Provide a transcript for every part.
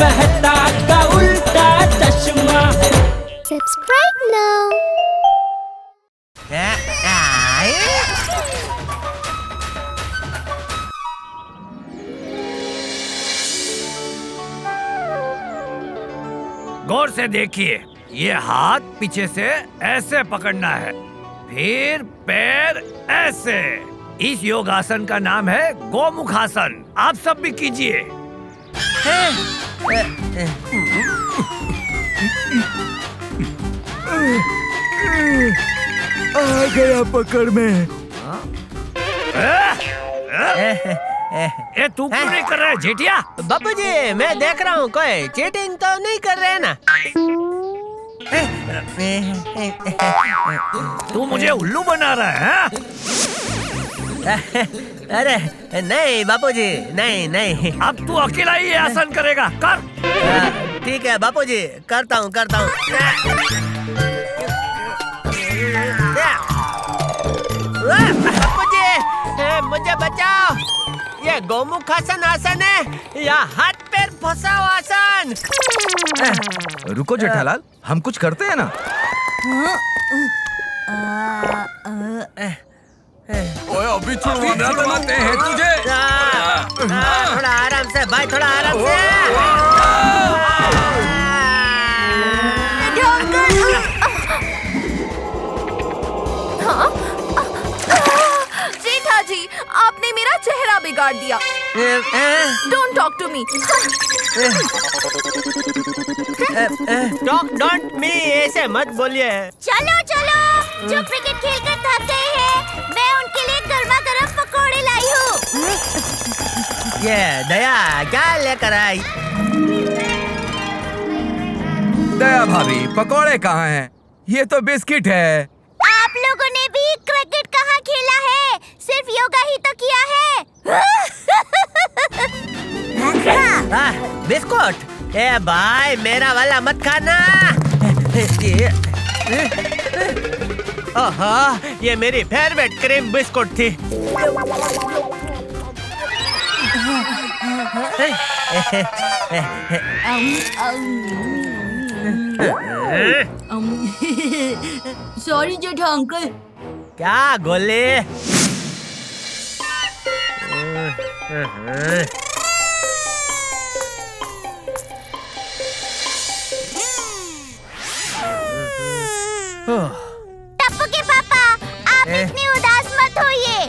मेहता का उल्टा चश्मा। Subscribe now. गौर से देखिए, ये हाथ पीछे से ऐसे पकड़ना है, फिर पैर ऐसे। इस योगासन का नाम है गोमुखासन। आप सब भी कीजिए। आ गया पकड़ में। ए तू क्यों नहीं कर रहा है जेठिया? बापूजी, मैं देख रहा हूँ कोई चीटिंग तो नहीं कर रहे ना। तू मुझे उल्लू बना रहा है? अरे नहीं बापूजी, नहीं नहीं। अब तू अकेला ही ये आसन करेगा, कर। ठीक है बापूजी, करता हूँ करता हूँ। बापूजी, मुझे बचाओ। ये गोमुखासन आसन है या हाथ पैर फंसाओ आसन? रुको जेठालाल, हम कुछ करते हैं ना। ओए अभी छुड़वाना बनाते हैं तुझे। थोड़ा आराम से भाई, थोड़ा आराम से। जेठा जी, आपने मेरा चेहरा बिगाड़ दिया। Don't talk to me. Don't me ऐसे मत बोलिए। चलो चलो, जो क्रिकेट खेलकर थक गए हैं, मैं उनके लिए गर्मा गर्म पकौड़े लाई हूँ। ये दया क्या लेकर आई? दया भाभी, पकौड़े कहाँ हैं? ये तो बिस्किट है। आप लोगों ने भी क्रिकेट कहाँ खेला है? सिर्फ योगा ही तो किया है। बिस्कुट? ए भाई, मेरा वाला मत खाना। ओहो, ये मेरी फेवरेट क्रीम बिस्कुट थी। सॉरी जेठा अंकल। क्या गोले? टप्पू के पापा, आप इतने उदास मत होइए।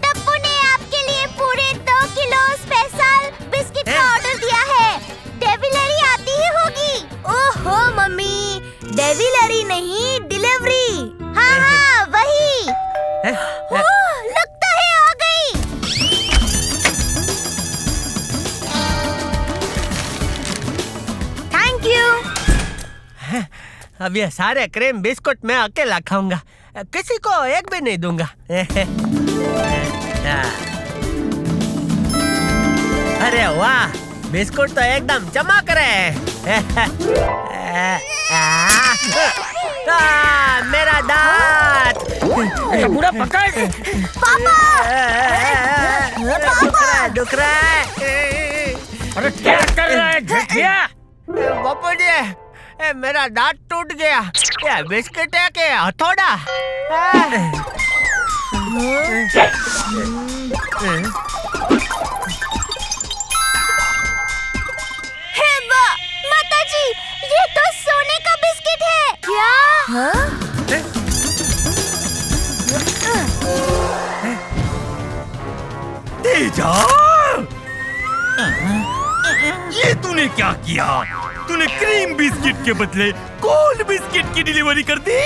टप्पू ने आपके लिए पूरे 2 किलो स्पेशल बिस्किट का ऑर्डर दिया है। डेविलरी आती ही होगी। ओहो मम्मी, डेविलरी नहीं, डिलीवरी। हाँ हाँ वही। लगता है आ गई। Thank you. अब ये सारे क्रीम बिस्कुट मैं अकेला खाऊंगा, किसी को एक भी नहीं दूंगा। अरे वाह, बिस्कुट तो एकदम चमक रहे हैं। मेरा दांत। पूरा पकड़। पापा, दुख रहा है। अरे क्या कर रहा है जेठिया? बापूजी, मेरा दांत टूट गया। ये बिस्किट है कि हथौड़ा? हे माताजी, ये तो सोने का बिस्किट है। क्या? तेजा, ये तूने क्या किया? तूने क्रीम बिस्किट के बदले गोल्ड बिस्किट की डिलीवरी कर दी।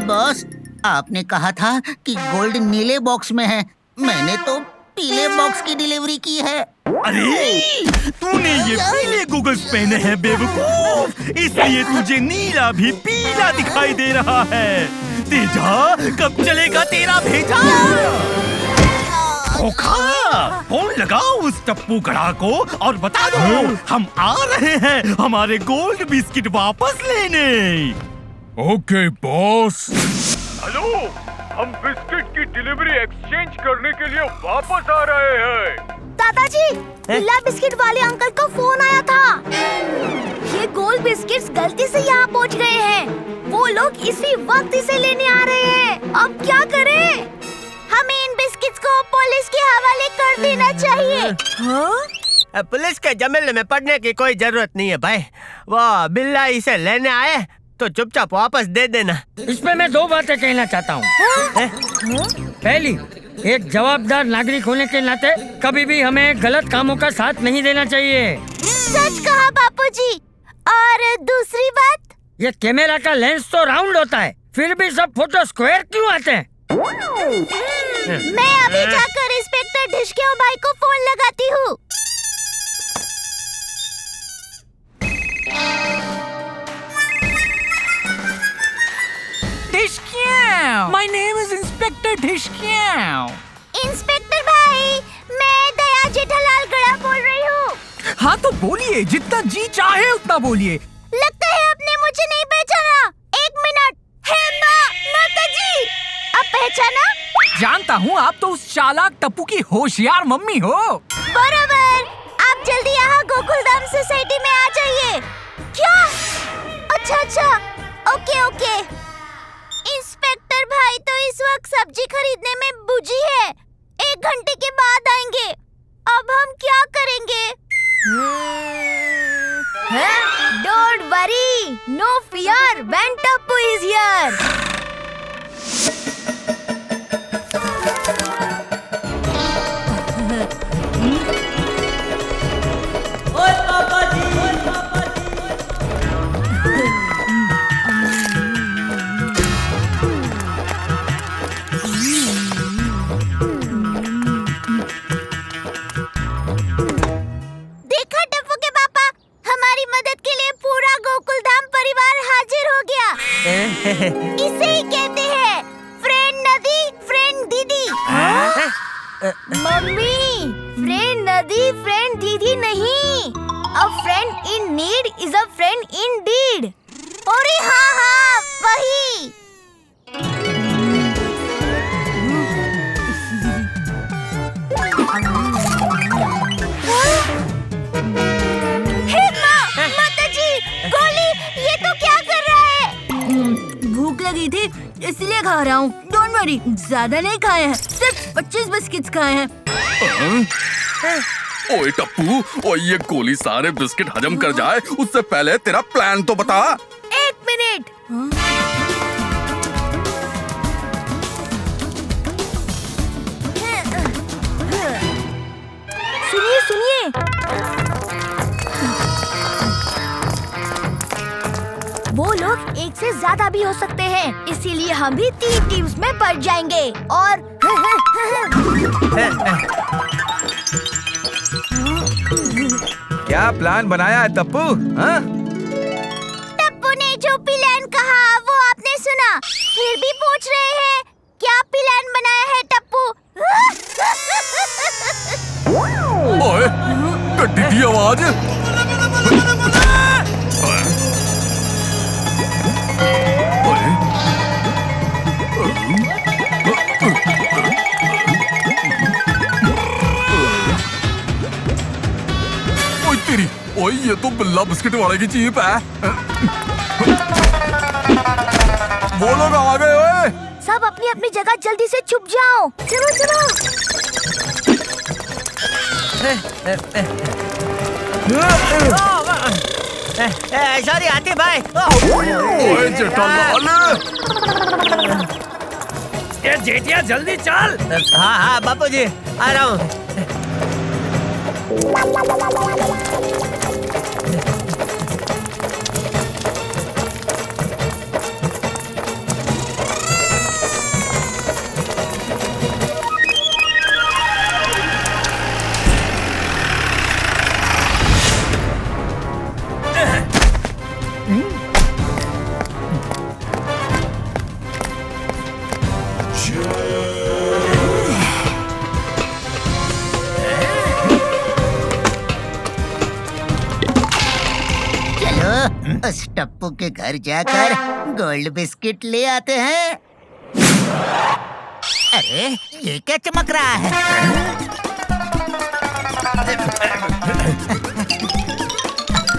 बॉस, आपने कहा था कि गोल्ड नीले बॉक्स में है, मैंने तो पीले बॉक्स की डिलीवरी की है। अरे, तूने ये पीले गूगल्स पहने हैं बेवकूफ, इसलिए तुझे नीला भी पीला दिखाई दे रहा है। तेजा, कब चलेगा तेरा भेजा? फोन लगाओ उस टप्पू गड़ा को और बता दो हम आ रहे हैं हमारे गोल्ड बिस्किट वापस लेने। Okay boss. हेलो, हम बिस्किट की डिलीवरी एक्सचेंज करने के लिए वापस आ रहे हैं। दादाजी, नीला बिस्किट वाले अंकल का फोन आया था। बिस्किट्स गलती से यहाँ पहुँच गए हैं। वो लोग इसी वक्त इसे लेने आ रहे हैं। अब क्या करें? हमें इन बिस्किट्स को पुलिस के हवाले कर देना चाहिए। हाँ? पुलिस के जमेले में पड़ने की कोई जरूरत नहीं है भाई। वो बिल्ला इसे लेने आए तो चुपचाप वापस दे देना। इसमें मैं दो बातें कहना चाहता हूँ। पहली, एक जवाबदार नागरिक होने के नाते कभी भी हमें गलत कामों का साथ नहीं देना चाहिए। सच कहा बापूजी। और दूसरी बात, ये कैमरा का लेंस तो राउंड होता है, फिर भी सब फोटो स्क्वायर क्यों आते हैं? मैं अभी जाकर इंस्पेक्टर ढिशक्याओ भाई को फोन लगाती हूँ। My name is Inspector Dhishkyao. Inspector भाई, मैं दया जेठालाल गड़ा बोल रही हूँ। हाँ तो बोलिए, जितना जी चाहे उतना बोलिए। लगता है आपने मुझे नहीं पहचाना। एक मिनट। हे माँ, माता जी, अब पहचाना? जानता हूँ, आप तो उस चालाक टप्पू की होशियार मम्मी हो। बराबर। आप जल्दी यहाँ गोकुलधाम सोसाइटी में आ जाइए। क्या? अच्छा, ओके ओके। इंस्पेक्टर भाई तो इस वक्त सब्जी खरीदने में बुझी है। 1 घंटे के बाद आएंगे। अब हम क्या करेंगे? Don't worry, no fear, when Tappu is here. ओए पापा जी, देखा टप्पू के पापा, हमारी मदद के लिए पूरा गोकुलधाम परिवार हाजिर हो गया। इसे ही कहते हैं फ्रेंड नदी, फ्रेंड दीदी। मम्मी, फ्रेंड नदी, फ्रेंड दीदी नहीं। A friend in need is a friend in deed. अरे हाँ, वही। माताजी, गोली, ये तो क्या कर रहा है? भूख लगी थी इसलिए खा रहा हूँ। डोंट वरी, ज्यादा नहीं खाए हैं, सिर्फ 25 बिस्किट्स खाए हैं। ओए टप्पू, ओए ये गोली सारे बिस्किट हजम कर जाए उससे पहले तेरा प्लान तो बता। 1 मिनट। सुनिए। वो लोग एक से ज्यादा भी हो सकते हैं, इसीलिए हम भी 3 टीम्स में बढ़ जाएंगे और क्या प्लान बनाया है टप्पू? हाँ? टप्पू ने जो प्लान कहा वो आपने सुना, फिर भी पूछ रहे हैं क्या प्लान बनाया है टप्पू? ओए गड्डी की आवाज। ओए तेरी, ओए ये तो बिल्ला बिस्किट वाले की जीप है। वो लोग आ गए। ओए सब अपनी अपनी जगह जल्दी से छुप जाओ। चलो। सॉरी हाथी भाई। ओए जेठालाल। ये जेठिया जल्दी चल। हाँ बापूजी, आ रहा हूँ। उस टप्पू के घर जाकर गोल्ड बिस्किट ले आते हैं। अरे ये क्या चमक रहा है?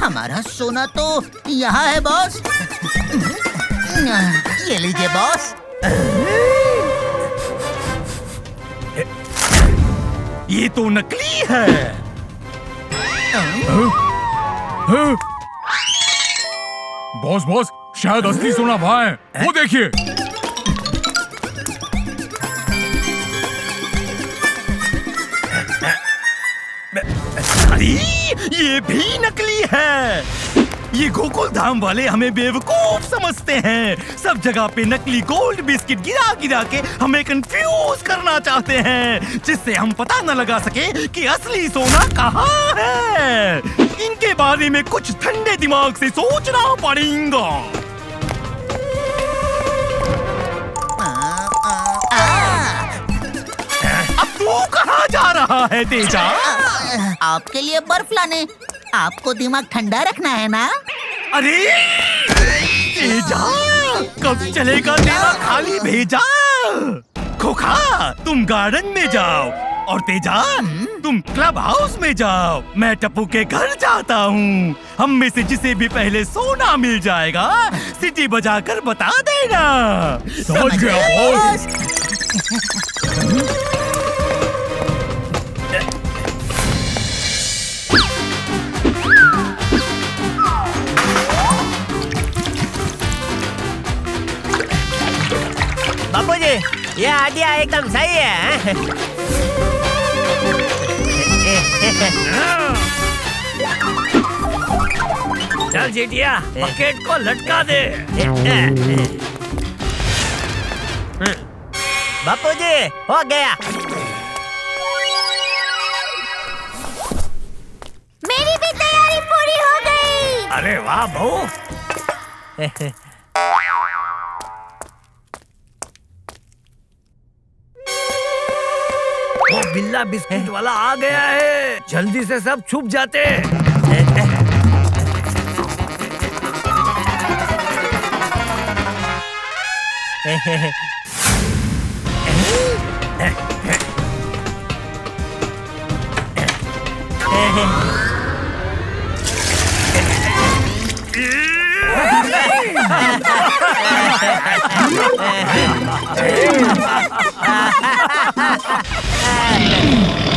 हमारा सारा सोना तो यहाँ है बॉस। ये लीजिए बॉस। ये तो नकली है। बॉस बॉस, शायद असली सोना वहाँ है, वो देखिए। अरे ये भी नकली है। ये गोकुल धाम वाले हमें बेवकूफ समझते हैं। सब जगह पे नकली गोल्ड बिस्किट गिरा गिरा के हमें कंफ्यूज करना चाहते हैं, जिससे हम पता न लगा सके कि असली सोना कहाँ है। इनके बारे में कुछ ठंडे दिमाग से सोचना पड़ेगा। अब तू कहाँ जा रहा है तेजा? आपके लिए बर्फ लाने। आपको दिमाग ठंडा रखना है ना? अरे तेजा, कब चलेगा तेरा खाली भेजा? खोखा, तुम गार्डन में जाओ और तेजा तुम क्लब हाउस में जाओ। मैं टप्पू के घर जाता हूँ। हम में से जिसे भी पहले सोना मिल जाएगा, सिटी बजाकर बता देना। समझ गया बॉस। बापूजी, ये आइडिया एकदम सही है। चल जेठिया, बकेट को लटका दे। बापूजी, हो गया। मेरी भी तैयारी पूरी हो गई। अरे वाह बहू। वो बिल्ला बिस्किट वाला आ गया है। जल्दी से सब छुप जाते।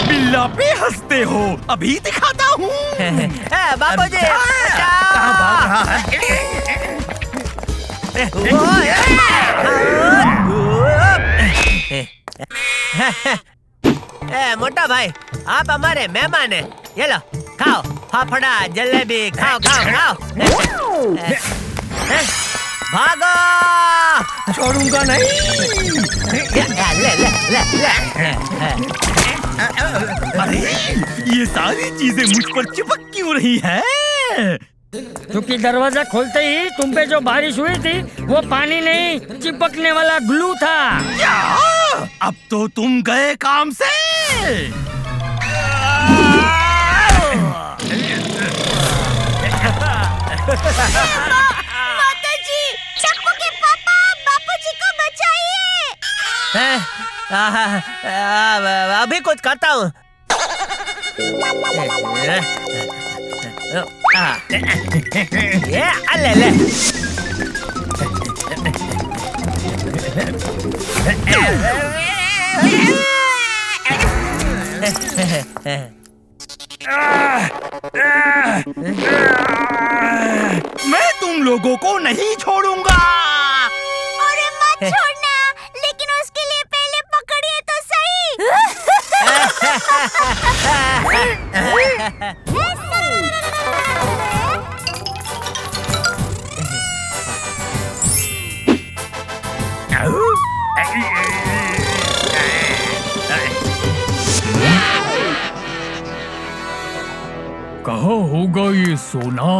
बिल्ला पे हंसते हो, अभी दिखाता हूँ। बापूजी, कहाँ भाग रहा है? मोटा भाई, आप हमारे मेहमान हैं। ये लो, खाओ फाफड़ा जलेबी, खाओ खाओ खाओ। भागो, छोड़ूंगा नहीं। ले ले ले ले। अरे ये सारी चीजें मुझ पर चिपक क्यों रही है? क्योंकि दरवाजा खोलते ही तुम पे जो बारिश हुई थी वो पानी नहीं, चिपकने वाला ग्लू था। क्या? अब तो तुम गए काम से। माताजी, टप्पू के पापा, बापूजी को बचाइए। अभी कुछ करता हूँ। ये ले ले। मैं तुम लोगों को नहीं छोड़ूंगा। अरे मत छोड़ना, लेकिन उसके लिए पहले पकड़िए तो सही। कहाँ होगा ये सोना?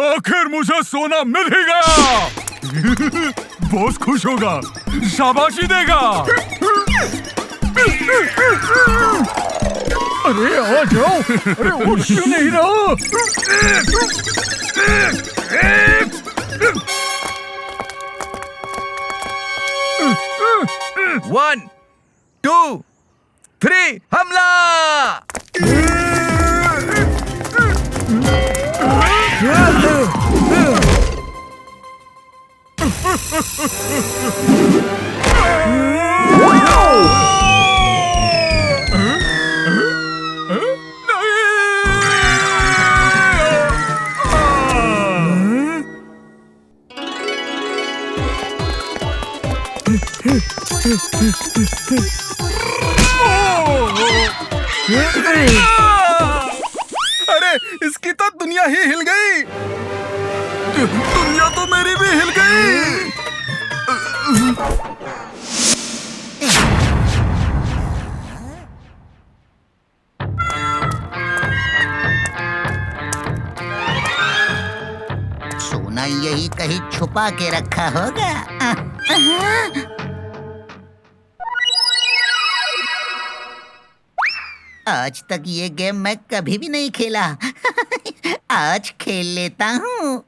आखिर मुझे सोना मिल ही गया। बॉस खुश होगा, शाबाशी देगा। अरे आ जाओ, अरे उठ क्यों नहीं रहा? 1, 2, 3 हमला। अरे इसकी तो दुनिया ही हिल गई। दुनिया तो मेरी भी हिल गई। सोना यही कहीं छुपा के रखा होगा। आज तक ये गेम मैं कभी भी नहीं खेला। आज खेल लेता हूँ।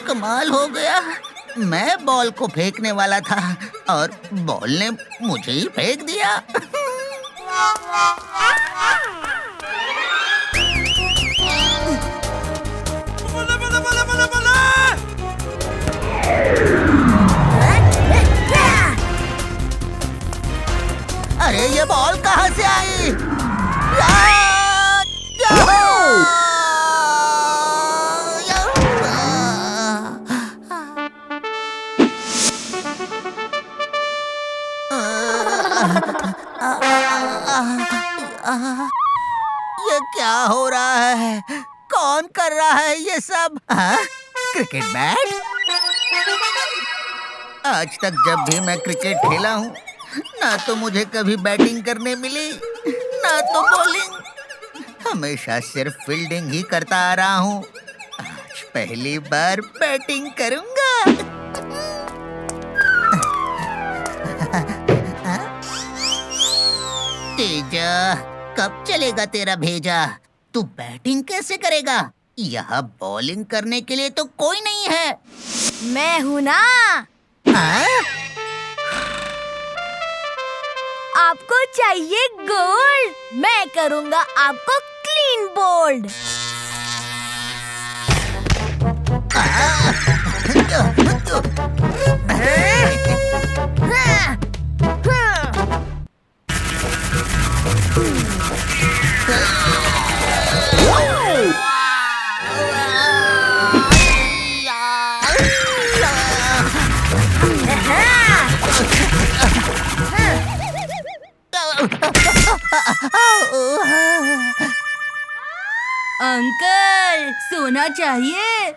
कमाल हो गया। मैं बॉल को फेंकने वाला था और बॉल ने मुझे ही फेंक दिया। अरे ये बॉल कहाँ से आई? ये क्या हो रहा है? कौन कर रहा है ये सब? Cricket bat? आज तक जब भी मैं क्रिकेट खेला हूँ, ना तो मुझे कभी बैटिंग करने मिली, ना तो बॉलिंग। हमेशा सिर्फ फील्डिंग ही करता आ रहा हूँ। आज पहली बार बैटिंग करूँगा। तेजा, कब चलेगा तेरा भेजा? तू बैटिंग कैसे करेगा? यहाँ बॉलिंग करने के लिए तो कोई नहीं है। मैं हूँ ना। आपको चाहिए गोल्ड, मैं करूँगा आपको क्लीन बोल्ड। अंकल, सोना चाहिए?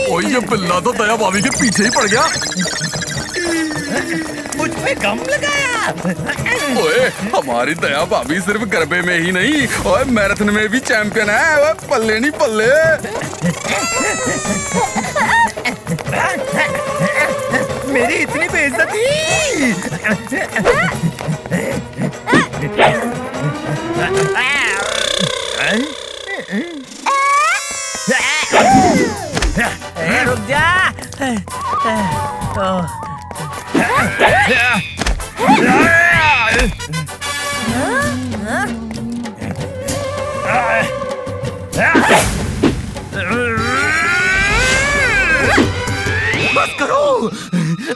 ओए, ये बिल्ला तो दया भाभी के पीछे ही पड़ गया। मुझ पे गम लगाया। ओए, हमारी दया भाभी सिर्फ गरबे में ही नहीं, ओए मैराथन में भी चैंपियन है। ओए पल्ले नहीं पल्ले। मेरी इतनी बेइज्जती। रुक जा। बस करो,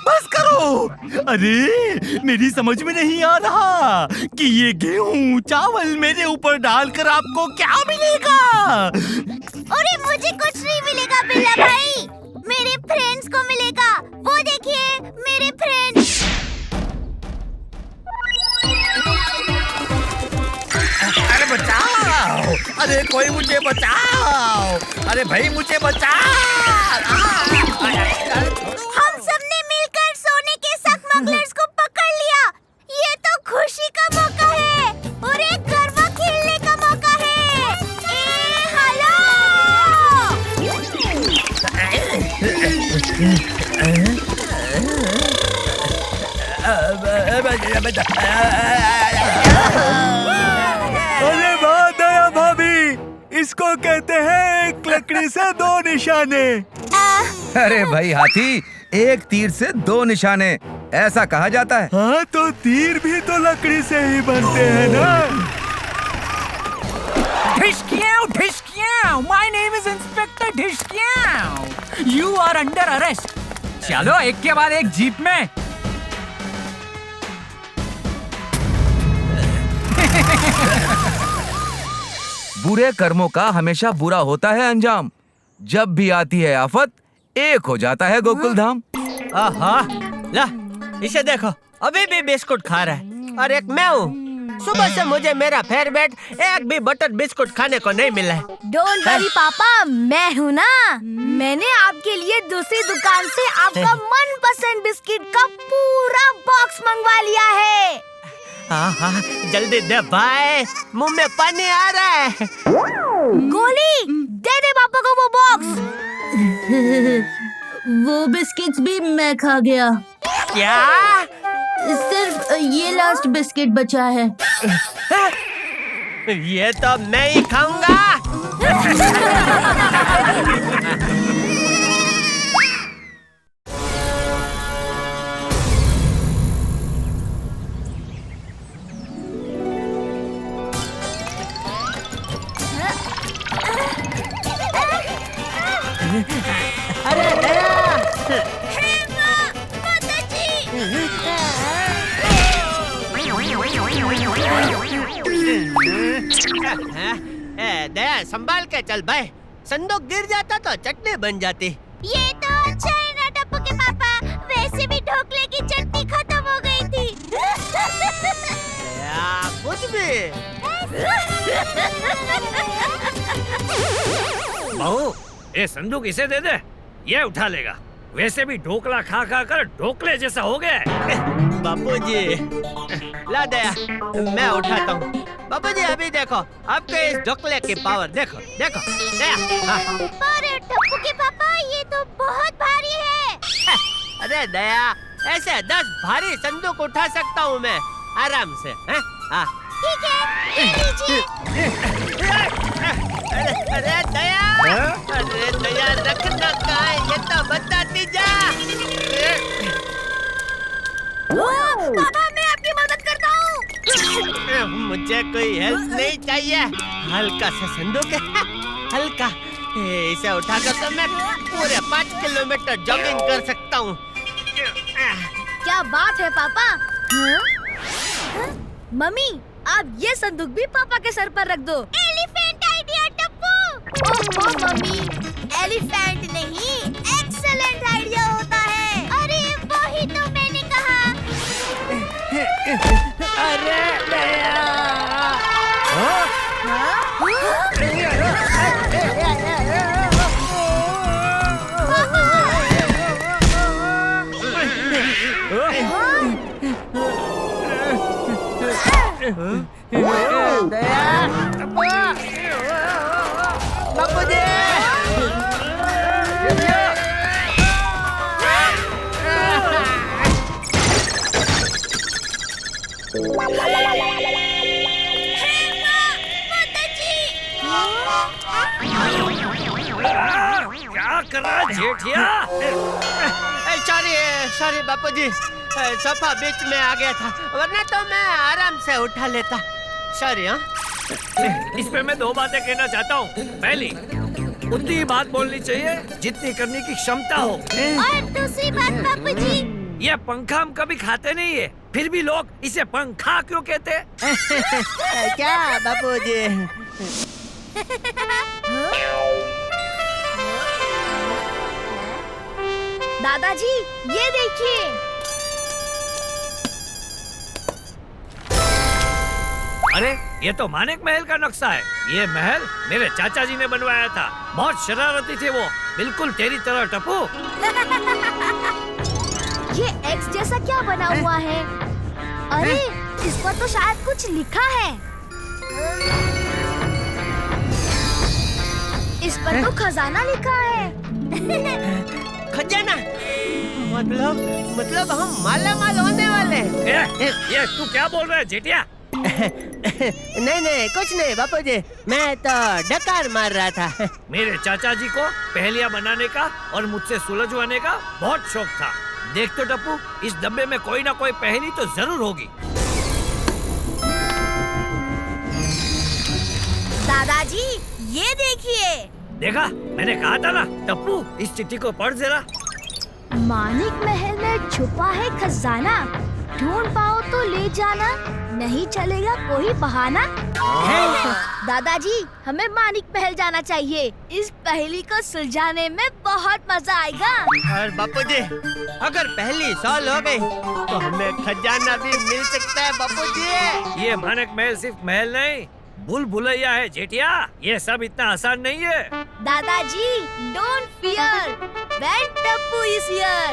बस करो। अरे मेरी समझ में नहीं आ रहा कि ये गेहूं चावल मेरे ऊपर डालकर आपको क्या मिलेगा। अरे मुझे कुछ नहीं मिलेगा बिल्ला भाई, मेरे फ्रेंड्स को मिलेगा। वो देखिए मेरे फ्रेंड्स। अरे बचाओ। अरे कोई मुझे बचाओ, अरे भाई मुझे बचाओ। हम सबने मिलकर सोने के स्मगलर्स को पकड़ लिया। ये तो खुशी का मौका है और एक गरबा खेलने का मौका है। ए हेलो! अरे वाह दया भाभी, इसको कहते हैं एक लकड़ी से दो निशाने। अरे भाई हाथी, एक तीर से दो निशाने, ऐसा कहा जाता है। हाँ तो तीर भी तो लकड़ी से ही बनते हैं ना। ढिशक्याओ, माय नेम इज इंस्पेक्टर ढिशक्याओ। You are under arrest. चलो एक के बाद एक जीप में। बुरे कर्मों का हमेशा बुरा होता है अंजाम। जब भी आती है आफत, एक हो जाता है गोकुल धाम। आहा, ला इसे देखो, अभी भी बिस्कुट खा रहा है और एक मैं हूँ। सुबह से मुझे मेरा फेवरेट एक भी बटर बिस्कुट खाने को नहीं मिला है। डोंट वरी पापा, मैं हूँ ना। मैंने आपके लिए दूसरी दुकान से आपका मनपसंद बिस्किट का पूरा बॉक्स मंगवा लिया है। आहा, जल्दी दे भाई, मुंह में पानी आ रहा है। गोली दे दे पापा को वो बॉक्स। वो बिस्किट्स भी मैं खा गया। क्या? सिर्फ ये लास्ट बिस्किट बचा है। ये तो मैं ही खाऊंगा। अरे दया! दया संभाल के चल भाई, संदूक गिर जाता तो चटनी बन जाती। ये तो अच्छा है ना टप्पू के पापा, वैसे भी ढोकले की चटनी खत्म हो गई थी। कुछ भी। बहू, ये संदूक इसे दे दे, ये उठा लेगा। वैसे भी ढोकला खा खा कर ढोकले जैसा हो गया है। बापूजी, ला दया, मैं उठाता हूँ। बापूजी अभी देखो, आपके इस ढोकले की पावर देखो, देखो दया। हाँ। पर टप्पू के पापा, ये तो बहुत भारी है। अरे दया, ऐसे 10 भारी संदूक उठा सकता हूँ मैं आराम से। हाँ। ठीक है, लीजिए। अरे दया, अरे दया रखना कहाँ है, ये तो बताती जा। पापा, मैं आपकी मदद करता हूँ। मुझे कोई हेल्प नहीं चाहिए, हल्का सा संदूक है, हल्का। इसे उठाकर तो मैं पूरे 5 किलोमीटर जॉगिंग कर सकता हूँ। क्या बात है पापा? मम्मी, आप ये संदूक भी पापा के सर पर रख दो। Elephant idea Tappu. Oh mummy, elephant नहीं, एक्सेलेंट आइडिया होता है। अरे वही तो मैंने कहा। अरे दया! बापूजी! क्या कर रहा है जेठिया? सॉरी बापूजी, सोफा बीच में आ गया था, वरना तो मैं आराम से उठा लेता। सॉरी। हाँ, इस पे मैं 2 बातें कहना चाहता हूँ। पहली, उतनी ही बात बोलनी चाहिए जितनी करने की क्षमता हो। और दूसरी बात बापूजी, ये पंखा हम कभी खाते नहीं है, फिर भी लोग इसे पंखा क्यों कहते हैं? क्या बापूजी? दादाजी, ये देखिए। अरे ये तो मानिक महल का नक्शा है। ये महल मेरे चाचा जी ने बनवाया था। बहुत शरारती थे वो, बिल्कुल तेरी तरह टप्पू। ये एक्स जैसा क्या बना हुआ है? अरे इस पर तो शायद कुछ लिखा है। इस पर तो खजाना लिखा है। खजाना मतलब हम माला माल होने वाले हैं। ये तू क्या बोल रहा है जेठिया? नहीं कुछ नहीं बापूजी, मैं तो डकार मार रहा था। मेरे चाचा जी को पहेलियां बनाने का और मुझसे सुलझवाने का बहुत शौक था। देख तो टप्पू, इस डब्बे में कोई ना कोई पहेली तो जरूर होगी। दादाजी ये देखिए। देखा, मैंने कहा था ना टप्पू, इस चिट्ठी को पढ़ जरा। मानिक महल में छुपा है खजाना, ढूंढ पाओ तो ले जाना, नहीं चलेगा कोई बहाना। दादाजी हमें मानिक महल जाना चाहिए, इस पहेली को सुलझाने में बहुत मजा आएगा। और बापूजी, अगर पहली सॉल्व हो गई तो हमें खजाना भी मिल सकता है बापूजी। ये मानिक महल सिर्फ महल नहीं, भूल भुलैया है जेठिया। ये सब इतना आसान नहीं है। दादाजी don't fear, when Tappu is here.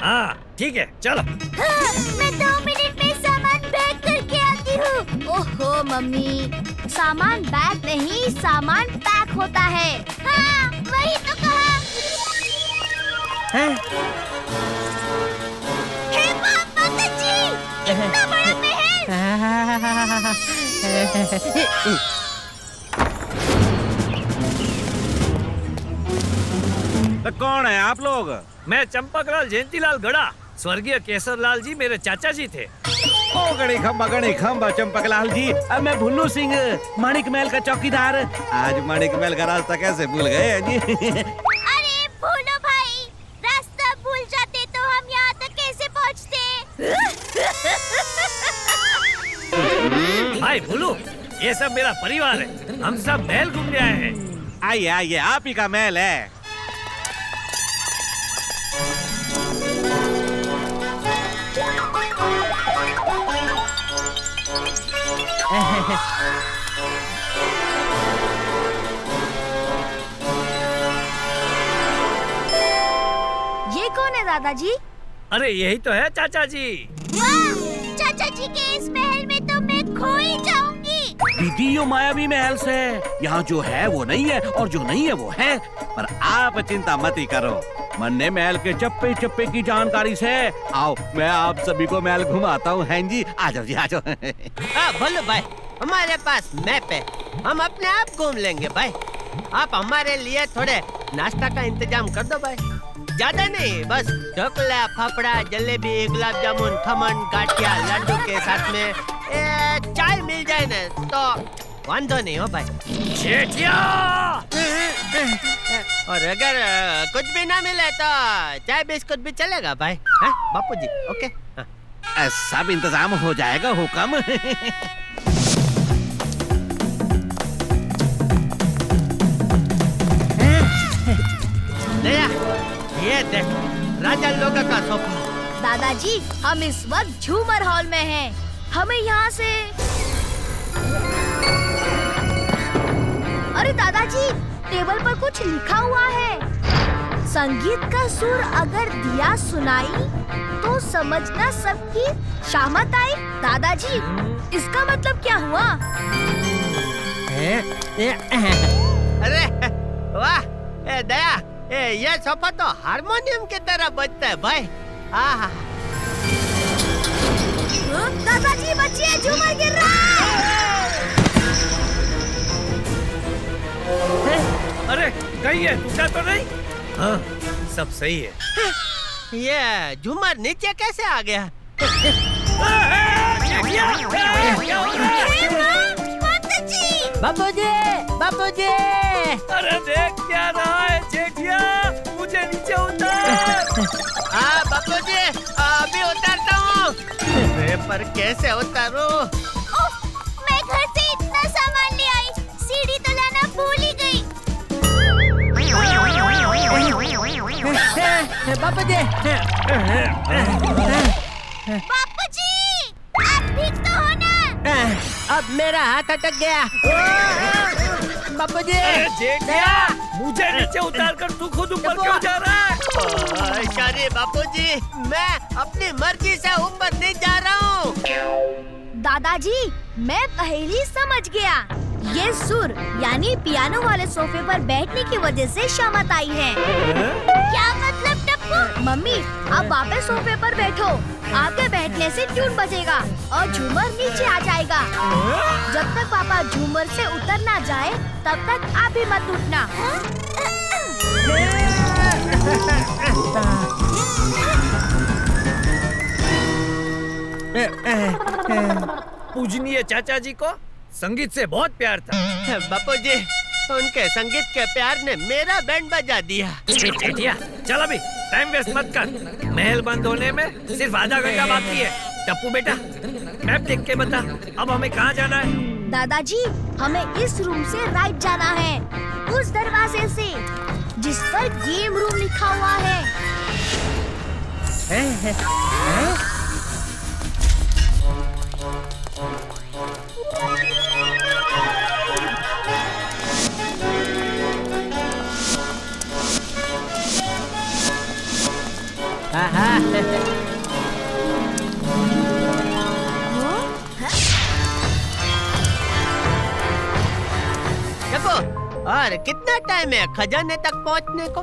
हाँ ठीक है, चलो। मैं 2 मिनट में सामान पैक करके आती हूँ। ओहो मम्मी, सामान बैग नहीं सामान पैक होता है। हाँ वही तो कहा। हे माता जी, इतना बड़ा महल। तो कौन है आप लोग? मैं चंपकलाल जयंतीलाल गड़ा, स्वर्गीय केसरलाल जी मेरे चाचा जी थे। ओ गणी खम्बा चंपकलाल जी, अब मैं भुल्लू सिंह, मानिक महल का चौकीदार। आज मानिक महल का रास्ता कैसे भूल गए जी? अरे भूलो भाई, रास्ता भूल जाते तो हम यहाँ तक कैसे पहुँचते? भाई भूलू, ये सब मेरा परिवार है, हम सब महल घूमने आए हैं। आइए आइए, आप ही का महल है। ये कौन है दादाजी? अरे यही तो है चाचा जी। वाह, चाचा जी के इस महल में तो मैं खो ही जाऊंगी। दीदी यो मायावी महल से, यहाँ जो है वो नहीं है और जो नहीं है वो है। पर आप चिंता मत ही करो, मन्ने महल के चप्पे चप्पे की जानकारी से आओ मैं आप सभी को महल घुमाता हूँ। हैं जी, आ जाओ जी आ जाओ। बोलो भाई, हमारे पास मैप है, हम अपने आप घूम लेंगे भाई। आप हमारे लिए थोड़े नाश्ता का इंतजाम कर दो भाई। ज्यादा नहीं, बस ढोकला, फाफड़ा, जलेबी, गुलाब जामुन, खमन, गाठिया, लड्डू के साथ में चाय मिल जाए ना तो वांधो नहीं हो भाई। जेठिया! और अगर कुछ भी ना मिले तो चाय बिस्कुट भी चलेगा भाई। हाँ बापूजी, ओके। हाँ। सब इंतजाम हो जाएगा, हुक्म। दया, ये देख, राजा लोगा का सोफा। दादाजी हम इस वक्त झूमर हॉल में हैं। हमें यहाँ से अरे दादाजी, टेबल पर कुछ लिखा हुआ है। संगीत का सुर अगर दिया सुनाई तो समझना सबकी शामत आई। दादाजी इसका मतलब क्या हुआ? अरे वाह, दया, ये सोफा तो हारमोनियम की तरह बजता है भाई। दादाजी बचिए, झूमर गिर रहा है। अरे कहीं है, टूटा तो नहीं? हाँ सब सही है। ये झूमर नीचे कैसे आ गया? बापूजी, बापूजी! अरे देख क्या रहा है जेठिया, मुझे नीचे उतार। बापूजी, अभी उतारता हूँ। पर कैसे उतारूं? मैं घर से इतना सामान ले आई, सीढ़ी तो लाना भूल ही गई। बापूजी! बापूजी, आप ठीक तो हो ना? अब मेरा हाथ अटक गया। बापूजी, जेठिया, मुझे नीचे उतार कर तू खुद ऊपर क्यों जा रहा है? सॉरी बापूजी, मैं अपनी मर्जी से ऊपर नहीं जा रहा हूँ। दादाजी, मैं पहेली समझ गया। ये सुर यानी पियानो वाले सोफे पर बैठने की वजह से शामत आई है। क्या मतलब टप्पू? मम्मी, आप वापस सोफे पर बैठो। आपके बैठने से ट्यून बजेगा और झूमर नीचे आ जाएगा। जब तक पापा झूमर से उतर ना जाए, तब तक आप भी मत उठना। पूजनीय चाचा जी को संगीत से बहुत प्यार था। बापूजी, उनके संगीत के प्यार ने मेरा बैंड बजा दिया। जेठिया, चल अभी टाइम वेस्ट मत कर। महल बंद होने में सिर्फ आधा घंटा बाकी है। टप्पू बेटा, मैप देख के बता, अब हमें कहाँ जाना है? दादाजी, हमें इस रूम से राइट जाना है, उस दरवाजे से जिस पर गेम रूम लिखा हुआ है। और कितना टाइम है खजाने तक पहुंचने को?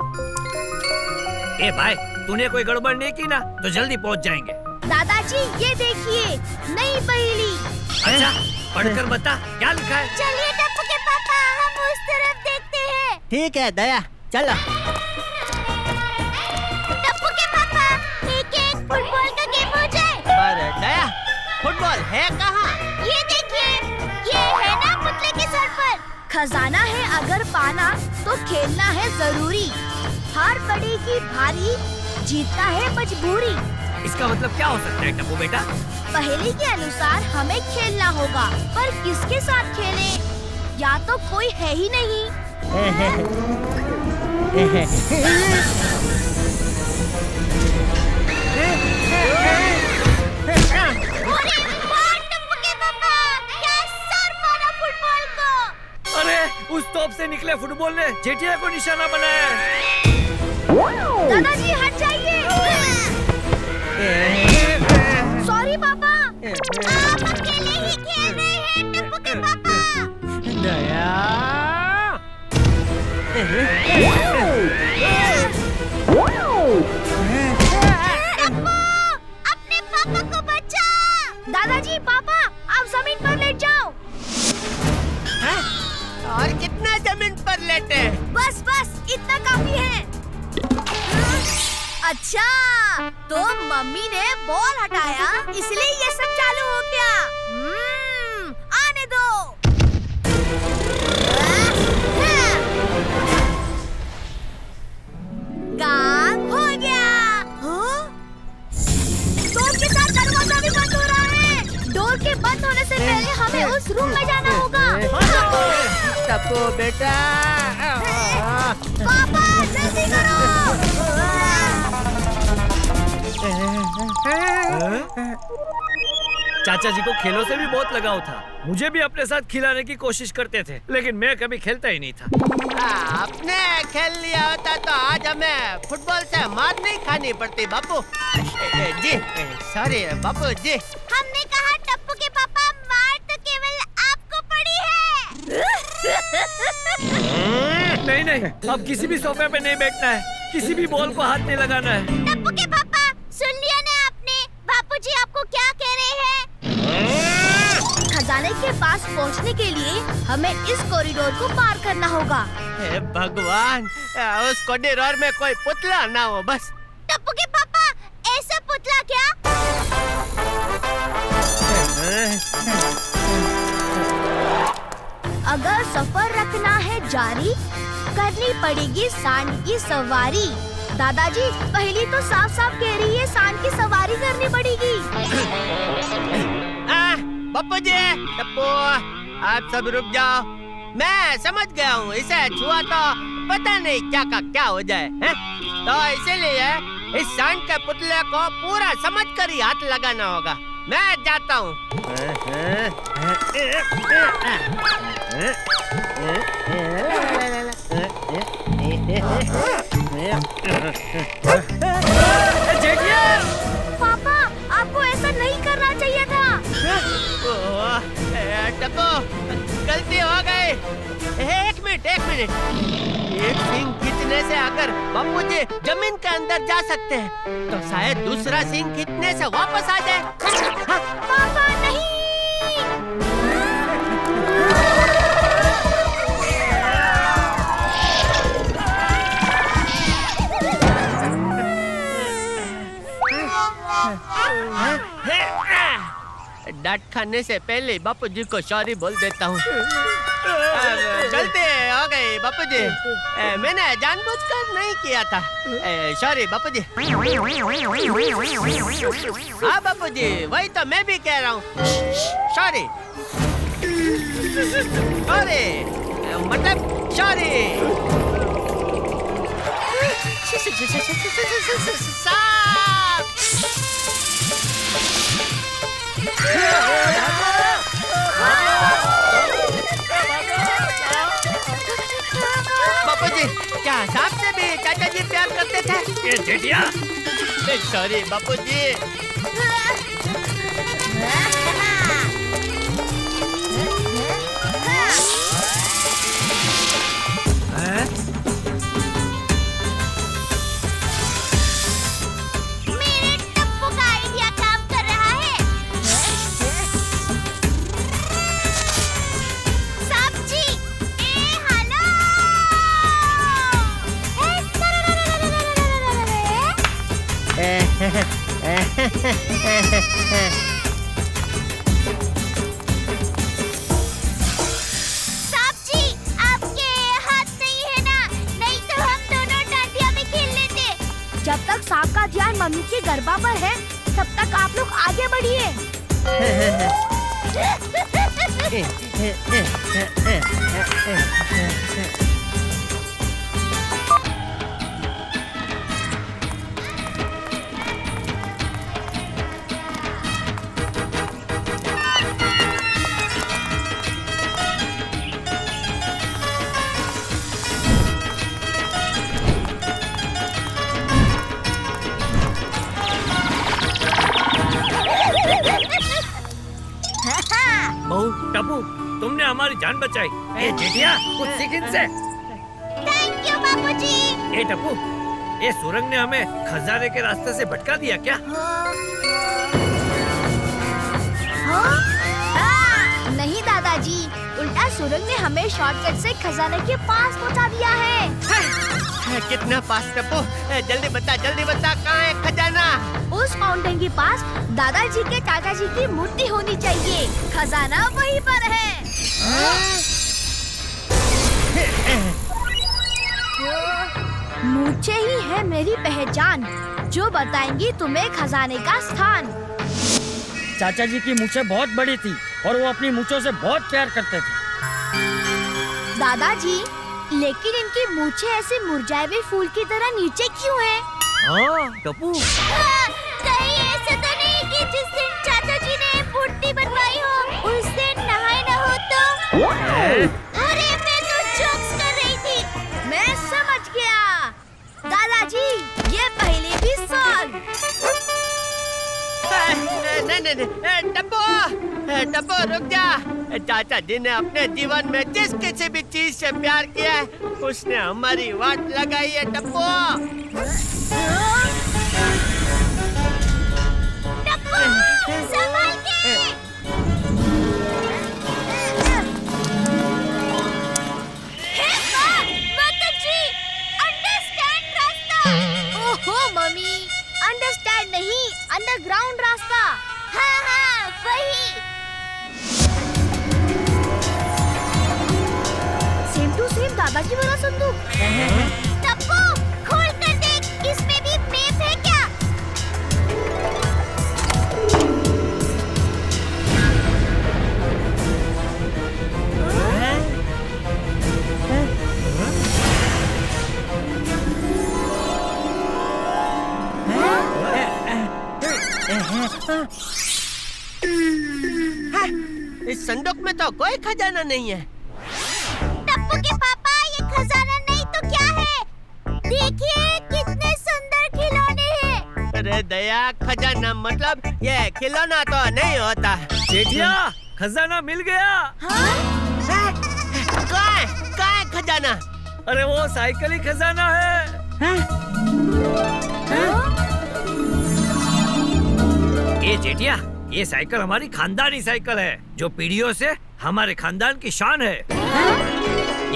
ए भाई, तूने कोई गड़बड़ नहीं की ना तो जल्दी पहुंच जाएंगे। दादाजी, ये देखिए नई पहेली। अच्छा, पढ़कर बता क्या लिखा है। चलिए टप्पू के पापा, हम उस तरफ देखते हैं। ठीक है दया, चलो। टप्पू के पापा, एक फुटबॉल का गेम हो जाए। पर दया, फुटबॉल है कहाँ? ये देखिए, ये है ना पुतले के सर पर। खजाना है अगर पाना तो खेलना है जरूरी। हार पड़ेगी भारी, जीतना है मजबूरी। इसका मतलब क्या हो सकता है टप्पू बेटा? पहेली के अनुसार हमें खेलना होगा, पर किसके साथ खेलें? या तो कोई है ही नहीं। अरे, उस तोप से निकले फुटबॉल ने जेठिया को निशाना बनाया है। दादाजी, हट जाइए। सॉरी पापा। आप अकेले ही खेल रहे हैं टप्पू के पापा। दया। टप्पू, अपने पापा को बचा। दादाजी, पापा, आप जमीन पर लेट जाओ। और कितना जमीन पर लेटे? बस बस, इतना काफी है। अच्छा, तो मम्मी ने बॉल हटाया, इसलिए ये सब चालू हो गया। आने दो। काम हो गया। डोर के साथ दरवाजा भी बंद हो रहा है। डोर के बंद होने से पहले हमें उस रूम में जाना होगा। टप्पू बेटा, पापा जल्दी करो। चाचा जी को खेलों से भी बहुत लगाव था। मुझे भी अपने साथ खिलाने की कोशिश करते थे, लेकिन मैं कभी खेलता ही नहीं था। आपने खेल लिया होता तो आज हमें फुटबॉल से मार नहीं खानी पड़ती बापू जी। सॉरी बापू जी। हमने कहा टप्पू के पापा, मार तो केवल आपको पड़ी है। नहीं नहीं, अब किसी भी सोफे पे नहीं बैठना है, किसी भी बॉल को हाथ नहीं लगाना है। टप्पू के पापा, सुन लिया ना आपने? बापूजी आपको क्या कह रहे हैं? खजाने के पास पहुंचने के लिए हमें इस कॉरिडोर को पार करना होगा। हे भगवान, उस कॉरिडोर में कोई पुतला ना हो बस। टप्पू के पापा, ऐसा पुतला क्या? अगर सफर रखना है जारी, करनी पड़ेगी सांड की सवारी। दादाजी, पहली तो साफ साफ कह रही है सांड की सवारी करनी पड़ेगी। पप्पू जी, टप्पू, आप सब रुक जाओ। मैं समझ गया हूँ, इसे छुआ तो पता नहीं क्या का क्या हो जाए है? तो इसीलिए इस सांड के पुतले को पूरा समझ कर ही हाथ लगाना होगा। मैं जाता हूँ। पापा आपको ऐसा नहीं करना चाहिए था। टप्पू, गलती हो गई। एक मिनट। एक सींग खींचने से अगर बापूजी जमीन के अंदर जा सकते हैं, तो शायद दूसरा सींग खींचने से वापस आ जाए। पापा नहीं। डांट खाने से पहले बापूजी को सॉरी बोल देता हूँ। गलती हो गई बापूजी, मैंने जानबूझकर नहीं किया था। सॉरी बापूजी। हाँ बापूजी, वही तो मैं भी कह रहा हूँ। सॉरी मतलब सॉरी। बापूजी, क्या सांप से भी चाचा जी प्यार करते थे? ये जेठिया, सॉरी बापूजी। मेरे टप्पू का आइडिया काम कर रहा है। सांप जी, हेलो। सांप जी, आपके हाथ नहीं है ना? नहीं तो हम दोनों डांडिया में खेल लेते। जब तक सांप का ध्यान मम्मी के गरबा पर है, तब तक आप लोग आगे बढ़िए। बहू टप्पू, तुमने हमारी जान बचाई। ये जेठिया, कुछ सीख इनसे। थैंक यू बापूजी। ये टप्पू, ये सुरंग ने हमें खजाने के रास्ते से भटका दिया क्या? नहीं दादाजी, उल्टा सुरंग ने हमें शॉर्टकट से खजाने के पास पहुंचा दिया है। कितना पास टप्पू? जल्दी बता कहाँ है खजाना? उस फाउंटेन के पास दादाजी के चाचा जी की मूर्ति होनी चाहिए। खजाना वहीं पर है। मूछें ही है मेरी पहचान, जो बताएंगी तुम्हें खजाने का स्थान। चाचा जी की मूछें बहुत बड़ी थी और वो अपनी मूछों से बहुत प्यार करते थे। दादाजी, लेकिन इनकी मूछें ऐसे मुरझाए हुए फूल की तरह नीचे क्यों हैं? हाँ टप्पू, कहीं ऐसा तो नहीं कि जिस दिन चाचा जी ने मूर्ति बनवाई हो उस दिन नहाए न हो तो? अरे मैं तो जोक्स कर रही थी। मैं समझ गया। दादाजी, ये पहले भी सॉल्व। नहीं, टप्पू रुक जा। चाचा जी ने अपने जीवन में जिस किसी भी चीज से प्यार किया है, उसने हमारी वाट लगाई है टप्पू। टप्पू, संभाल के। हे गॉड, माताजी, अंडरस्टैंड रास्ता। ओहो मम्मी, अंडरस्टैंड नहीं, अंडरग्राउंड रास्ता। हाँ, वही। सेम टू सेम दादाजी वाला संदूक। टप्पू, खोल कर देख, इसमें भी मैप है क्या? तो कोई खजाना नहीं है। टप्पू के पापा, ये खजाना नहीं तो क्या है? देखिए कितने सुंदर खिलौने हैं। अरे दया, खजाना मतलब ये खिलौना तो नहीं होता। जेठिया, खजाना मिल गया। कहाँ है खजाना? अरे वो साइकिल ही खजाना है। ये जेठिया, ये साइकिल हमारी खानदानी साइकिल है जो पीढ़ियों से हमारे खानदान की शान है।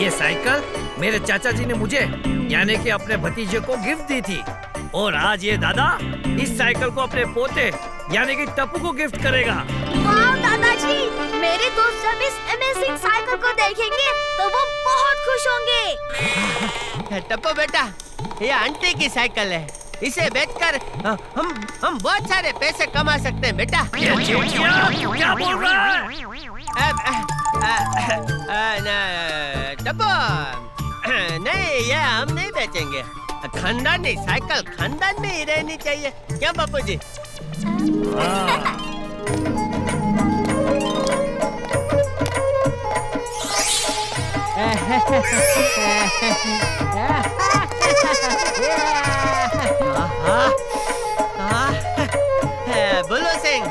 ये साइकिल मेरे चाचा जी ने मुझे यानी कि अपने भतीजे को गिफ्ट दी थी और आज ये दादा इस साइकिल को अपने पोते यानी कि टप्पू को गिफ्ट करेगा। वाह दादाजी, मेरे दोस्त जब इस अमेजिंग साइकिल को देखेंगे तो वो बहुत खुश होंगे। टप्पू बेटा, ये आंटी की साइकिल है। इसे बेचकर हम बहुत सारे पैसे कमा सकते हैं बेटा। ये जेठिया क्या बोल रहा है? टप्पू, नहीं, ये हम नहीं बेचेंगे। खानदानी साइकिल खानदान में ही रहनी चाहिए, क्या बापू जी? बुल्लू सिंह,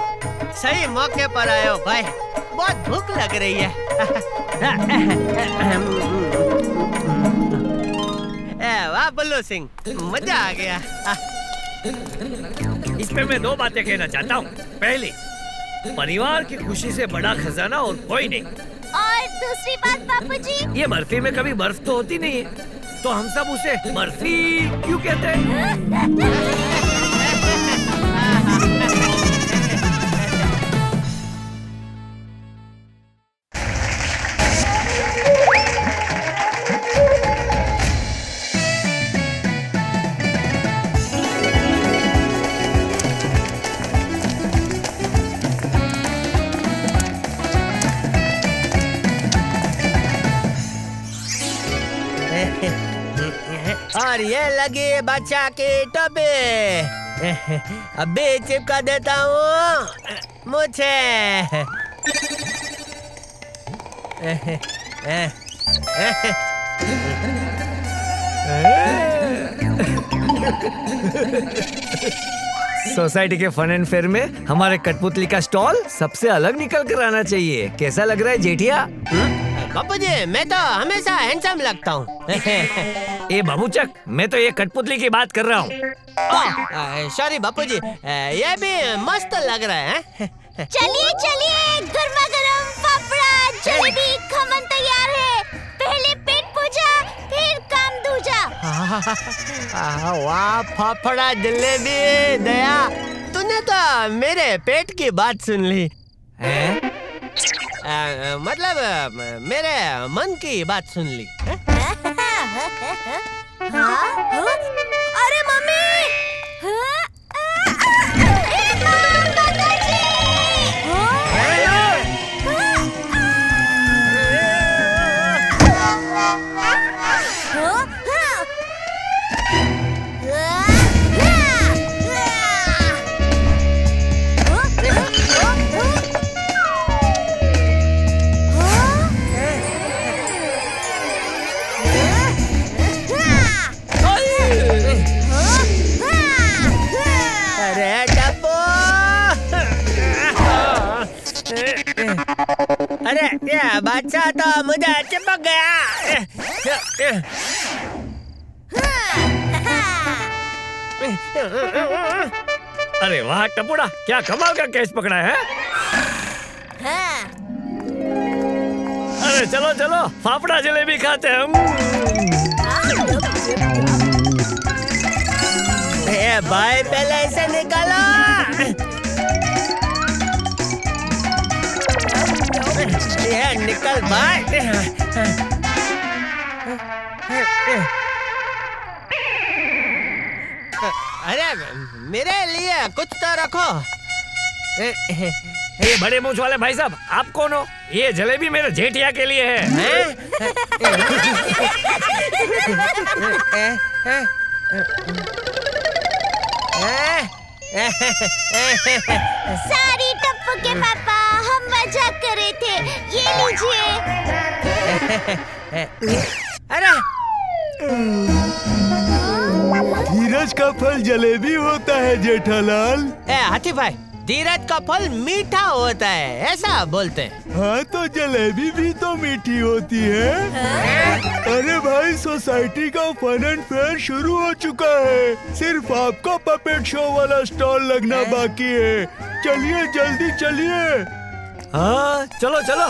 सही मौके पर आए हो भाई, बहुत भूख लग रही है। वाह बुल्लू सिंह, मजा आ गया। इसमें मैं दो बातें कहना चाहता हूँ। पहली, परिवार की खुशी से बड़ा खजाना और कोई नहीं। और दूसरी बात बापूजी, ये बर्फी में कभी बर्फ तो होती नहीं है, तो हम सब उसे बर्फी क्यों कहते हैं? और ये लगी बच्चा की टोपी, अभी चिपका देता हूँ मुझे। सोसाइटी के फन एंड फेयर में हमारे कठपुतली का स्टॉल सबसे अलग निकल कर आना चाहिए। कैसा लग रहा है जेठिया? बापू जी, मैं तो हमेशा हैंडसम लगता हूँ। ए बाबूचक, मैं तो ये कठपुतली की बात कर रहा हूँ। सॉरी बापू जी, ये भी मस्त लग रहा है। चलिए चलिए, गर्मा गर्म फाफड़ा जलेबी खमन तैयार है। पहले पेट पूजा, फिर काम दूजा। वाह, फाफड़ा जलेबी। दया, तूने तो मेरे पेट की बात सुन ली। मतलब मेरे मन की बात सुन ली। अरे मम्मी, अरे ये बच्चा तो मुझे चिपक गया। अरे वाह टपुड़ा, क्या कमाल का कैच पकड़ा है। अरे चलो चलो, फाफड़ा जलेबी खाते हैं हम। भाई पहले इसे निकालो। ये निकल भाई। अरे मेरे लिए कुछ तो रखो। ये बड़े मूंछ वाले भाई साहब, आप कौन हो? ये जलेबी मेरे जेठिया के लिए है। सॉरी टप्पू के पापा, हम मजाक कर रहे थे। ये लीजिए। अरे धीरज का फल जलेबी होता है जेठालाल। हाथी भाई, धीरज का फल मीठा होता है, ऐसा बोलते हैं। हाँ तो जलेबी भी तो मीठी होती है। अरे भाई, सोसाइटी का फन एंड फेयर शुरू हो चुका है। सिर्फ आपका पपेट शो वाला स्टॉल लगना बाकी है। चलिए जल्दी चलिए। हाँ चलो चलो।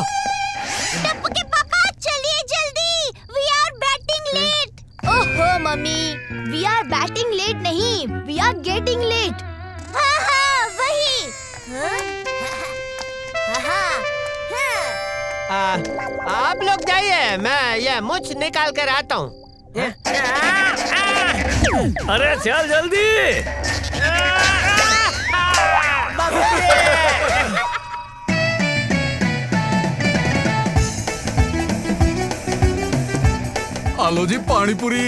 टप्पू के पापा चलिए जल्दी। We are batting late. ओहो mummy, we are batting late नहीं, वी आर गेटिंग लेट। हाँ हाँ वही। आप लोग जाइए, मैं ये मुझ निकाल कर आता हूँ। अरे चल जल्दी। आलो जी पानी पूरी।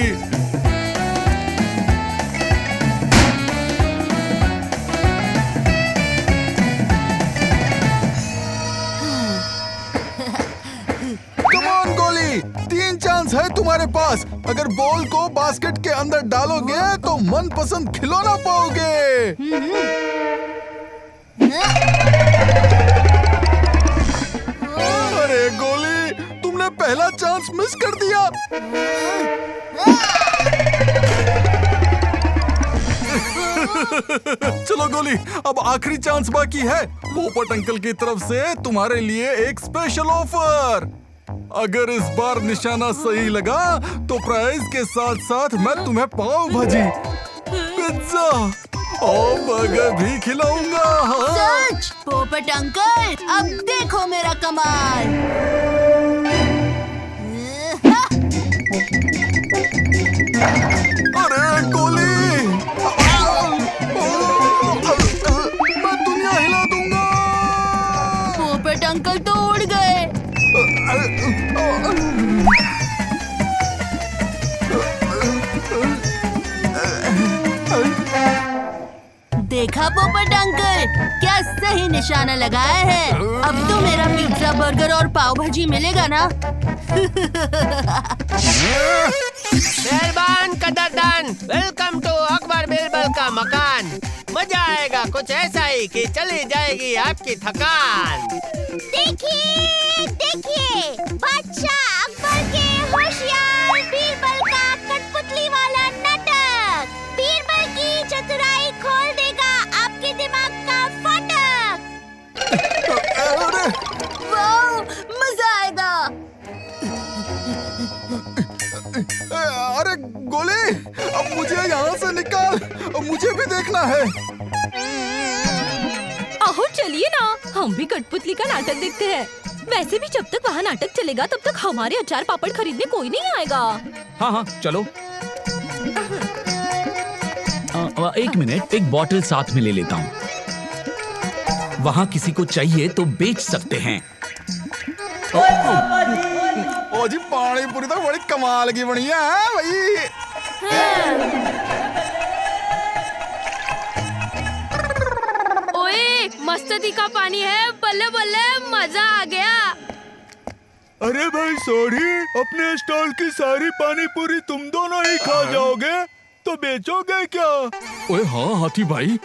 गोली, 3 चांस है तुम्हारे पास। अगर बॉल को बास्केट के अंदर डालोगे तो मनपसंद खिलौना पाओगे। अरे गोली, तुमने पहला चांस मिस कर दिया। चलो गोली, अब आखिरी चांस बाकी है। पोपट अंकल की तरफ से तुम्हारे लिए एक स्पेशल ऑफर। अगर इस बार निशाना सही लगा तो प्राइज के साथ साथ मैं तुम्हें पाव भाजी, पिज्जा और बर्गर भी खिलाऊंगा। हाँ? सच? पोपट अंकल, अब देखो मेरा कमाल। अरे गोली, मैं दुनिया हिला दूंगा। पोपट अंकल तो उड़ गए। देखा पोपट अंकल, क्या सही निशाना लगाया है। अब तो मेरा पिज्जा, बर्गर और पाव भाजी मिलेगा ना। मेहरबान कदरदान, वेलकम टू अकबर बिरबल का मकान। मजा आएगा कुछ ऐसा ही कि चली जाएगी आपकी थकान। देखिए देखिए, बादशाह अकबर के होशियार बीरबल का कठपुतली वाला नाटक। बीरबल की चतुराई खोल देगा आपके दिमाग का फाटक। वाह, मजा आएगा। अरे गोली, अब मुझे यहाँ से निकाल, मुझे भी देखना है। आहो चलिए ना, हम भी कठपुतली का नाटक देखते हैं। वैसे भी जब तक वहाँ नाटक चलेगा तब तक हमारे अचार पापड़ खरीदने कोई नहीं आएगा। हाँ हाँ चलो। एक मिनट, एक बॉटल साथ में ले लेता हूँ। वहाँ किसी को चाहिए तो बेच सकते हैं। ओ जी, पानी पूरी तो बड़ी कमाल की बनी है भाई। ओए, मस्त तीखा पानी है, बल्ले बल्ले, मजा आ गया। अरे भाई सॉरी, अपने स्टॉल की सारी पानी पूरी तुम दोनों ही खा जाओगे तो बेचोगे क्या? ओए हाँ हाथी भाई,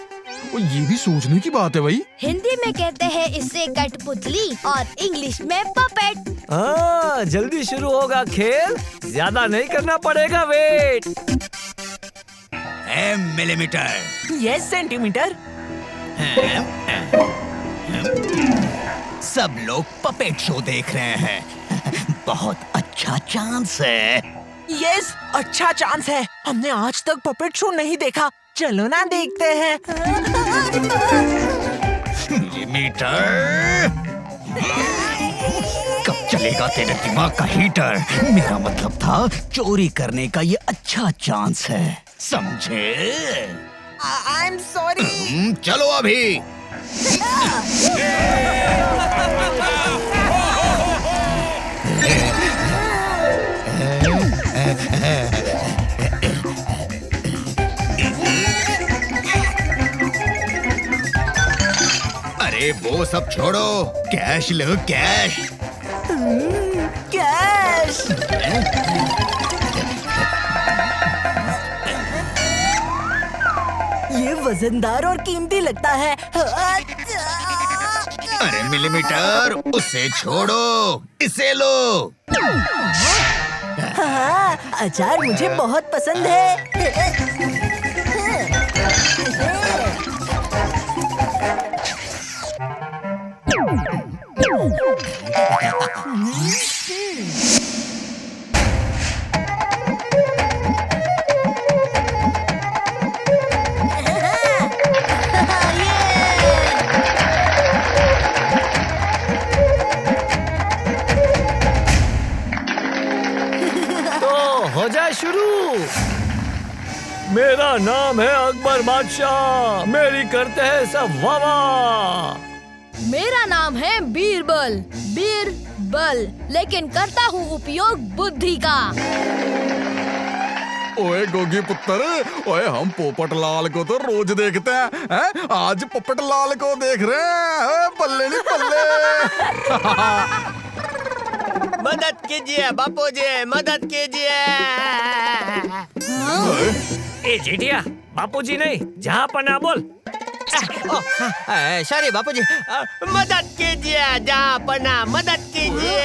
ये भी सोचने की बात है भाई। हिंदी में कहते हैं इसे कठपुतली और इंग्लिश में पपेट। हाँ जल्दी शुरू होगा खेल, ज्यादा नहीं करना पड़ेगा वेट। मिलीमीटर। Yes centimetre. सब लोग पपेट शो देख रहे हैं। बहुत अच्छा चांस है। यस, अच्छा चांस है। हमने आज तक पपेट शो नहीं देखा, चलो ना देखते हैं। मीटर, कब चलेगा तेरे दिमाग का हीटर? मेरा मतलब था चोरी करने का ये अच्छा चांस है, समझे? I am sorry. चलो अभी। अरे अरे वो सब छोड़ो, कैश लो कैश। कैश। ये वजनदार और कीमती लगता है। अरे मिलीमीटर, उसे छोड़ो, इसे लो। हाँ, अचार मुझे बहुत पसंद है। हो जाए शुरू। मेरा नाम है अकबर बादशाह, मेरी करते हैं सब वाह वाह। मेरा नाम है बीरबल, बीरबल, लेकिन करता हूँ उपयोग बुद्धि का। ओए गोगी पुत्र, ओए हम पोपट लाल को तो रोज देखते हैं, आज पोपट लाल को देख रहे हैं। पल्ले नहीं पल्ले। मदद कीजिए बापूजी, मदद कीजिए। ए जेठिया, बापूजी नहीं, जहाँ पना बोल। सॉरी बापूजी, मदद कीजिए, जहाँ पना मदद कीजिए।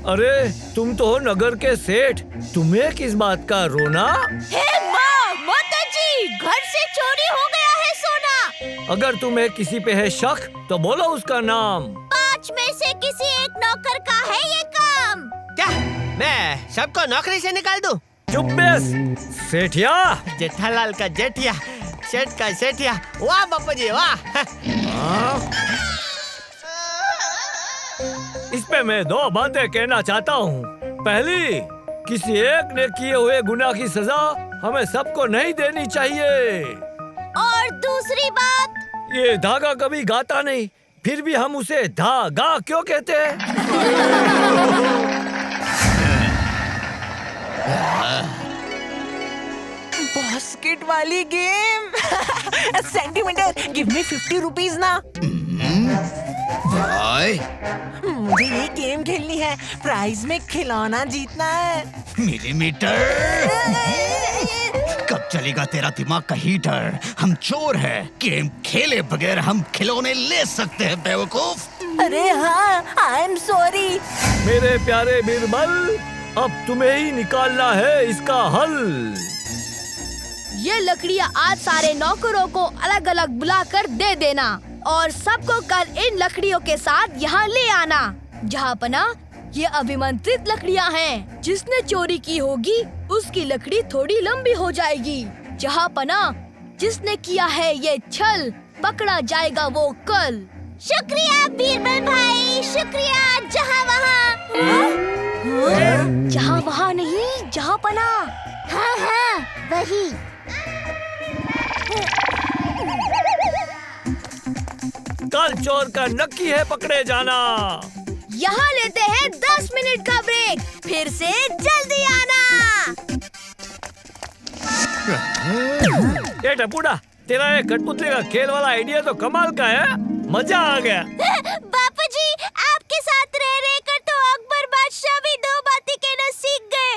अरे तुम तो हो नगर के सेठ, तुम्हें किस बात का रोना? हे माँ, माताजी, घर से चोरी हो गया है सोना। अगर तुम्हें किसी पे है शक तो बोलो उसका नाम। 5 में से किसी एक नौकर का है ये काम। क्या मैं सबको नौकरी से निकाल दूं? चुप बेस, सेठिया। जेठालाल का जेठिया, सेठ का सेठिया। वाह बापूजी वाह। इस पे मैं 2 बातें कहना चाहता हूँ। पहली, किसी एक ने किए हुए गुनाह की सजा हमें सबको नहीं देनी चाहिए। और दूसरी बात, ये धागा कभी गाता नहीं, फिर भी हम उसे धागा क्यों कहते हैं? बास्केट वाली game. Centimetre, give me 50 rupees ना। भाई, मुझे ये गेम खेलनी है, प्राइज में खिलौना जीतना है। मिलीमीटर, कब चलेगा तेरा दिमाग का हीटर? हम चोर हैं, गेम खेले बगैर हम खिलौने ले सकते हैं बेवकूफ। अरे हाँ, आई एम सॉरी। मेरे प्यारे बीरबल, अब तुम्हें ही निकालना है इसका हल। ये लकड़ियाँ आज सारे नौकरों को अलग अलग बुलाकर दे देना और सबको कल इन लकड़ियों के साथ यहाँ ले आना। जहाँ पना, ये अभिमंत्रित लकड़ियाँ हैं। जिसने चोरी की होगी उसकी लकड़ी थोड़ी लंबी हो जाएगी। जहाँ पना, जिसने किया है ये छल, पकड़ा जाएगा वो कल। शुक्रिया बीरबल भाई, शुक्रिया। जहाँ वहाँ। जहाँ वहाँ नहीं, जहाँ पना। हाँ हाँ, वही। कल चोर का नक्की है पकड़े जाना। यहाँ लेते हैं 10 मिनट का ब्रेक, फिर से जल्दी आना। ये टपूड़ा, तेरा ये कठपुतली का खेल वाला आइडिया तो कमाल का है, मजा आ गया। बापूजी, आपके साथ रह रह कर तो अकबर बादशाह भी 2 बातें कहना सीख गए।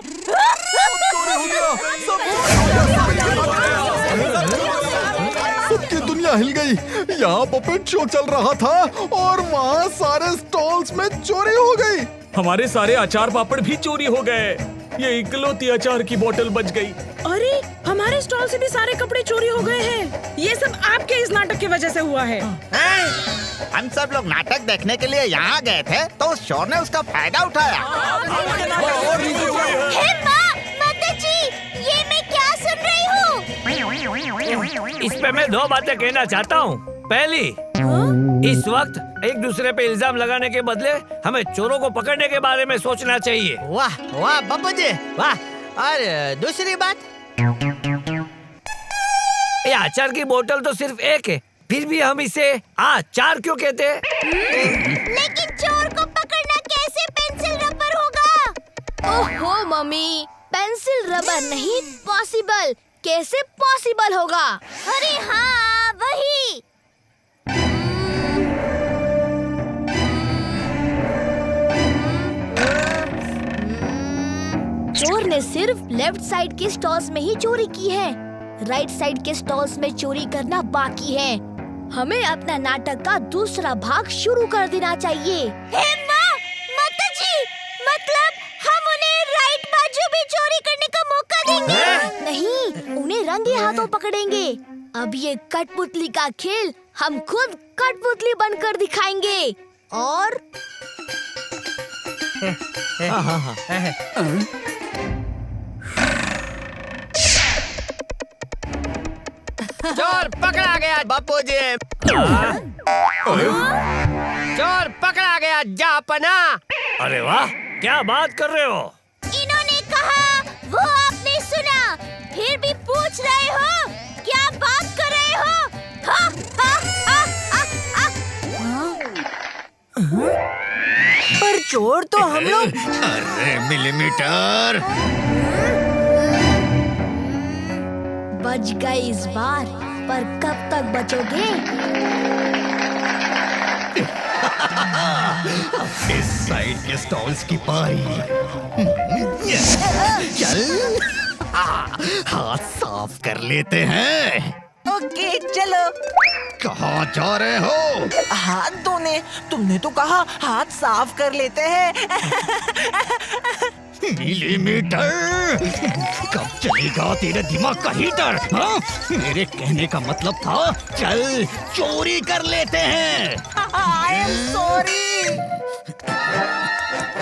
सबकी दुनिया हिल गई। यहाँ पपेट शो चल रहा था और वहाँ सारे स्टॉल्स में चोरी हो गई। हमारे सारे अचार पापड़ भी चोरी हो गए। ये इकलौती अचार की बोतल बच गई। अरे, हमारे स्टॉल से भी सारे कपड़े चोरी हो गए हैं। ये सब आपके इस नाटक की वजह से हुआ है। हम सब लोग नाटक देखने के लिए यहाँ गए थे तो उस चोर ने उसका फायदा उठाया। हे माँ, माताजी, ये मैं क्या सुन रही हूँ? इस पे मैं 2 बातें कहना चाहता हूँ। पहली, इस वक्त एक दूसरे पे इल्जाम लगाने के बदले हमें चोरों को पकड़ने के बारे में सोचना चाहिए। वाह वाह बापूजी वाह। और दूसरी बात, ये अचार की बोतल तो सिर्फ एक है, फिर भी हम इसे अचार क्यों कहते हैं? लेकिन चोर को पकड़ना कैसे पेंसिल रबर होगा? ओहो मम्मी, पेंसिल रबर नहीं, पॉसिबल। कैसे पॉसिबल होगा? अरे हाँ, वही। चोर ने सिर्फ लेफ्ट साइड के स्टॉल्स में ही चोरी की है। राइट साइड के स्टॉल्स में चोरी करना बाकी है। हमें अपना नाटक का दूसरा भाग शुरू कर देना चाहिए। हे माँ, माता जी, मतलब हम उन्हें राइट बाजू भी चोरी करने का मौका देंगे? नहीं, उन्हें रंगे हाथों पकड़ेंगे। अब ये कठपुतली का खेल हम खुद कठपुतली बनकर दिखाएंगे। और चोर पकड़ा गया बापूजी। चोर पकड़ा गया जापना। अरे वाह, क्या बात कर रहे हो? इन्होंने कहा, वो आपने सुना, फिर भी पूछ रहे हो? क्या बात कर रहे हो? हा, हा, हा, हा, हा। पर चोर तो हम लोग। अरे मिलीमीटर, बच गए इस बार, पर कब तक बचोगे? इस साइड के स्टॉल्स की पारी। चल, हाथ साफ कर लेते हैं। ओके चलो। कहाँ जा रहे हो? हाथ धोने। तुमने तो कहा हाथ साफ कर लेते हैं। मिलीमीटर, कब चलेगा तेरे दिमाग का हीटर? हाँ? मेरे कहने का मतलब था, चल चोरी कर लेते हैं। I am sorry.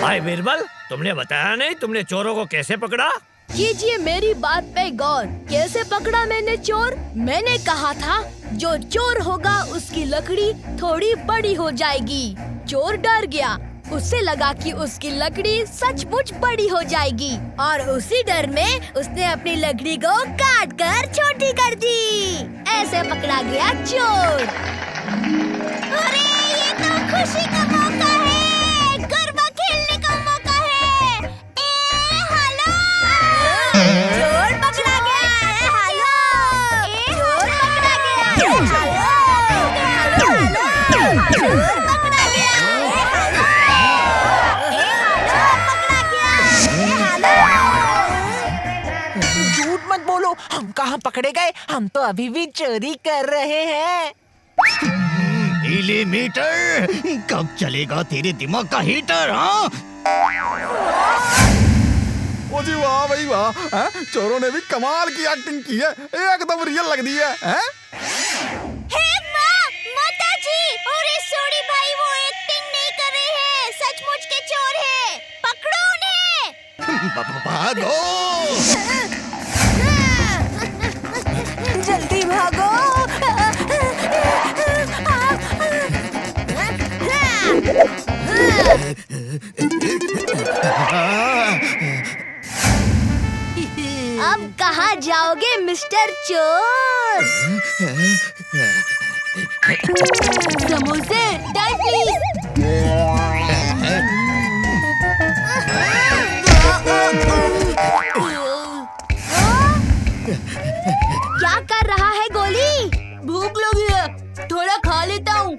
भाई बीरबल, तुमने बताया नहीं तुमने चोरों को कैसे पकड़ा? कीजिए मेरी बात पे गौर। कैसे पकड़ा मैंने चोर? मैंने कहा था, जो चोर होगा उसकी लकड़ी थोड़ी बड़ी हो जाएगी। चोर डर गया, उससे लगा कि उसकी लकड़ी सचमुच बड़ी हो जाएगी, और उसी डर में उसने अपनी लकड़ी को काट कर छोटी कर दी। ऐसे पकड़ा गया चोर। अरे, ये तो खुशी का मौका है, गरबा खेलने का मौका है। हेलो, चोर पकड़ा गया है। हेलो, चोर पकड़ा गया है। हेलो, चोर पकड़ा गया है। झूठ मत बोलो, हम कहाँ पकड़े गए? हम तो अभी भी चोरी कर रहे हैं। मिलीमीटर, कब चलेगा तेरे दिमाग का हीटर? हाँ? ओ जी वाह भाई वाह, हैं? चोरों ने भी कमाल की एक्टिंग की है, एकदम रियल लग रही है, हैं? हे माँ, माता जी, और ये सोडी भाई वो एक्टिंग नहीं कर रहे हैं, सचमुच के चोर हैं। पकड़ो उन्हें। भागो! जल्दी भागो। अब कहाँ जाओगे मिस्टर चोर? समोसे, टाइम प्लीज। क्या कर रहा है गोली? भूख लगी है, थोड़ा खा लेता हूँ।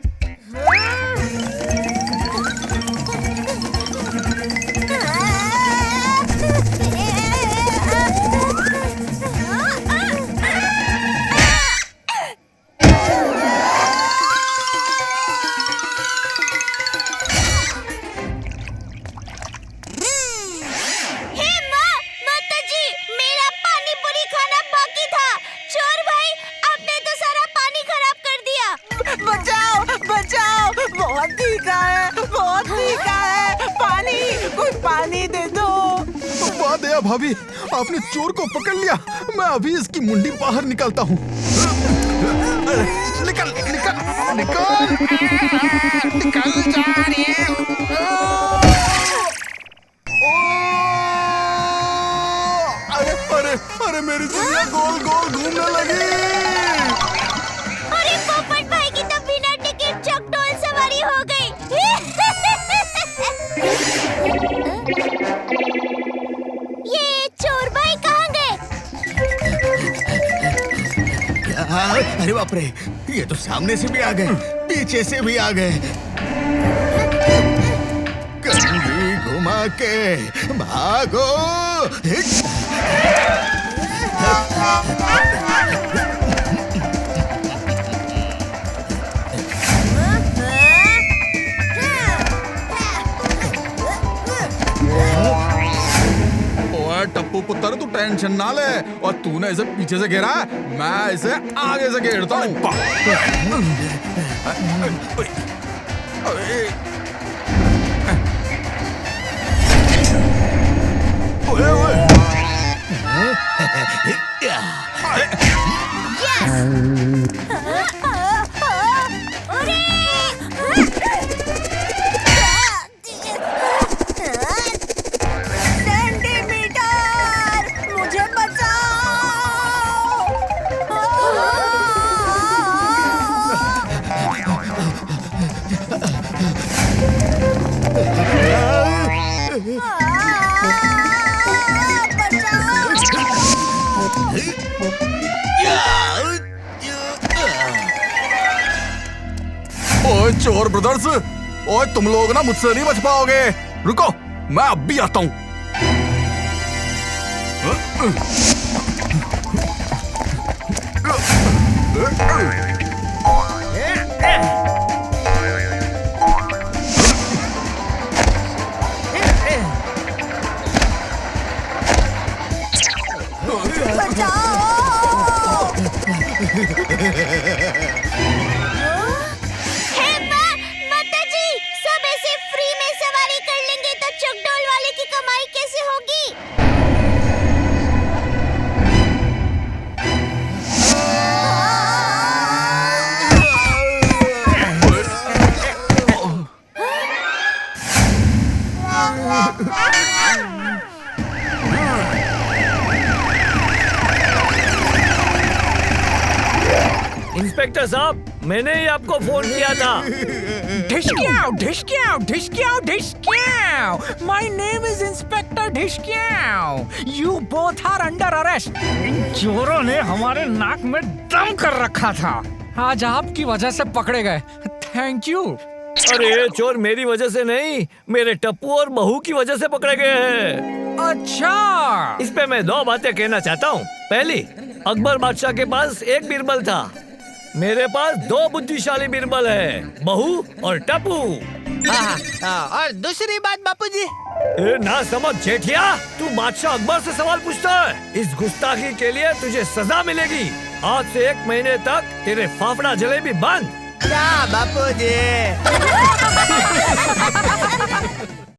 भाभी, आपने चोर को पकड़ लिया। मैं अभी इसकी मुंडी बाहर निकालता हूँ। निकल निकल निकल निकल जा रही है। अरे अरे अरे, मेरी दुनिया गोल गोल घूमने लगी। अरे पोपट भाई की तो बिना टिकट चकडोल सवारी हो गई। ये चोर भाई कहाँ गए? अरे बाप रे, ये तो सामने से भी आ गए, पीछे से भी आ गए। कहीं घुमा के भागो। ओए टप्पू पुत्र, तू टेंशन ना ले। और तूने इसे पीछे से घेरा, मैं इसे आगे से घेरता हूँ। मुझे ओए चोर ब्रदर्स, ओए तुम लोग ना मुझसे नहीं बच पाओगे। रुको, मैं अब भी आता हूँ। माताजी, सब ऐसे फ्री में सवारी कर लेंगे तो चकडोल वाले की कमाई कैसे होगी? इंस्पेक्टर साहब, मैंने ही आपको फोन किया था। My name is Inspector Dhishkyao. You both are under arrest. इन चोरों ने हमारे नाक में दम कर रखा था। आज आपकी वजह से पकड़े गए। Thank you. अरे ये चोर मेरी वजह से नहीं, मेरे टप्पू और बहू की वजह से पकड़े गए हैं। अच्छा, इस पे मैं दो बातें कहना चाहता हूँ। पहली, अकबर बादशाह के पास एक बीरबल था, मेरे पास दो बुद्धिशाली बीरबल है, बहू और टप्पू। और दूसरी बात बापूजी, ए ना समझ जेठिया, तू बादशाह अकबर से सवाल पूछता है। इस गुस्ताखी के लिए तुझे सजा मिलेगी। आज से 1 महीने तक तेरे फाफड़ा जलेबी बंद। क्या बापूजी?